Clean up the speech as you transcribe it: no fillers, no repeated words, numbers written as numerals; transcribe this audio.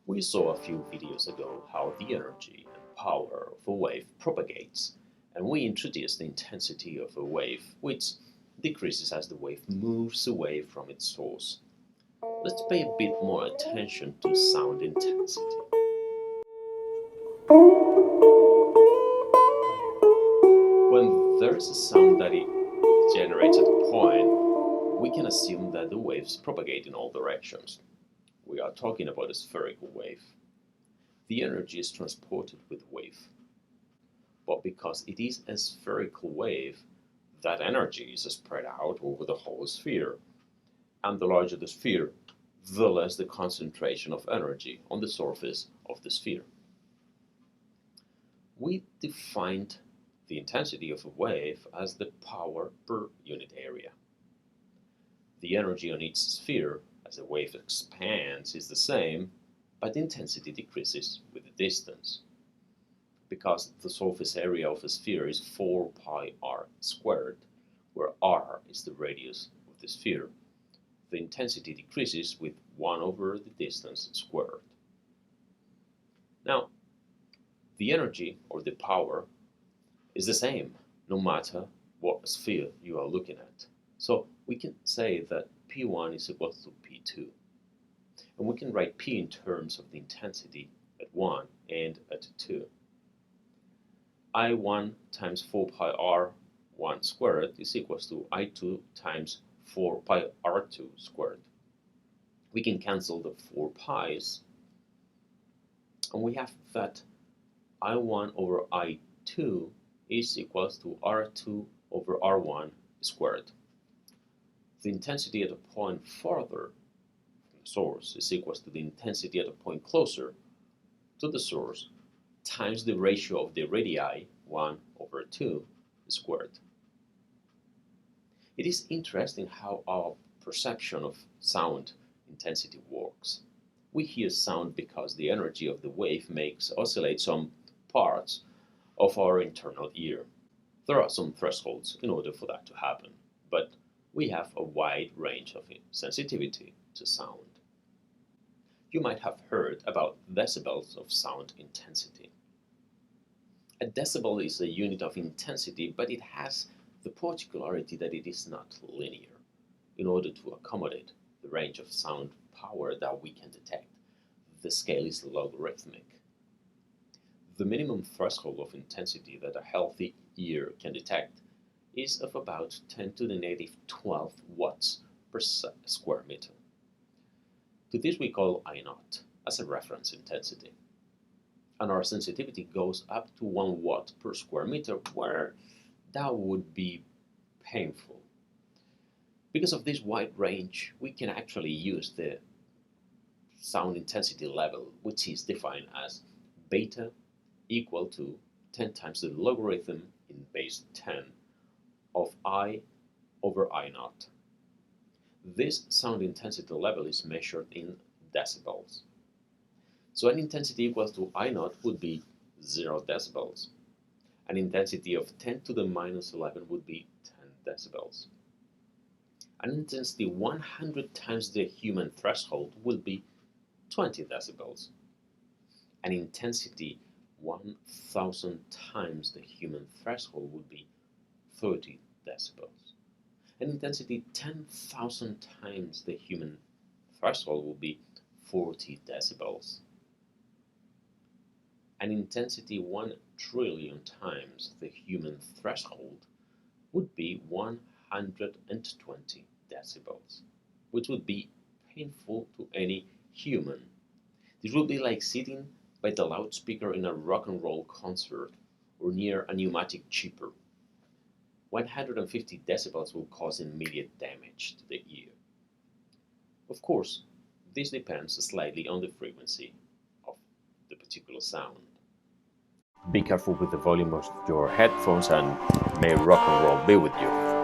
We saw a few videos ago how the energy and power of a wave propagates, and we introduced the intensity of a wave, which decreases as the wave moves away from its source. Let's pay a bit more attention to sound intensity. When there is a sound that it generates at a point, we can assume that the waves propagate in all directions. We are talking about a spherical wave. The energy is transported with the wave. But because it is a spherical wave, that energy is spread out over the whole sphere. And the larger the sphere, the less the concentration of energy on the surface of the sphere. We defined the intensity of a wave as the power per unit area. The energy on each sphere as the wave expands is the same, but the intensity decreases with the distance. Because the surface area of a sphere is 4 pi r squared, where r is the radius of the sphere, the intensity decreases with 1 over the distance squared. Now, the energy or the power is the same no matter what sphere you are looking at. So we can say that P1 is equal to P2. And we can write P in terms of the intensity at 1 and at 2. I1 times 4 pi r1 squared is equal to I2 times 4 pi r2 squared. We can cancel the 4 pi's, and we have that I1 over I2 is equal to R2 over R1 squared. The intensity at a point farther from the source is equal to the intensity at a point closer to the source times the ratio of the radii, 1 over 2 squared. It is interesting how our perception of sound intensity works. We hear sound because the energy of the wave makes oscillate some parts of our internal ear. There are some thresholds in order for that to happen, but we have a wide range of sensitivity to sound. You might have heard about decibels of sound intensity. A decibel is a unit of intensity, but it has the particularity that it is not linear. In order to accommodate the range of sound power that we can detect, the scale is logarithmic. The minimum threshold of intensity that a healthy ear can detect is of about 10 to the negative 12 watts per square meter. To this we call I0 as a reference intensity. And our sensitivity goes up to 1 watt per square meter, where that would be painful. Because of this wide range, we can actually use the sound intensity level, which is defined as beta equal to 10 times the logarithm in base 10 of I over I0. This sound intensity level is measured in decibels. So an intensity equal to I0 would be 0 decibels. An intensity of 10 to the minus 11 would be 10 decibels. An intensity 100 times the human threshold will be 20 decibels. An intensity 1,000 times the human threshold would be 30 decibels. An intensity 10,000 times the human threshold would be 40 decibels. An intensity 1 trillion times the human threshold would be 120 decibels, which would be painful to any human. This would be like sitting by the loudspeaker in a rock and roll concert or near a pneumatic chipper. 150 decibels will cause immediate damage to the ear. Of course, this depends slightly on the frequency of the particular sound. Be careful with the volume of your headphones, and may rock and roll be with you.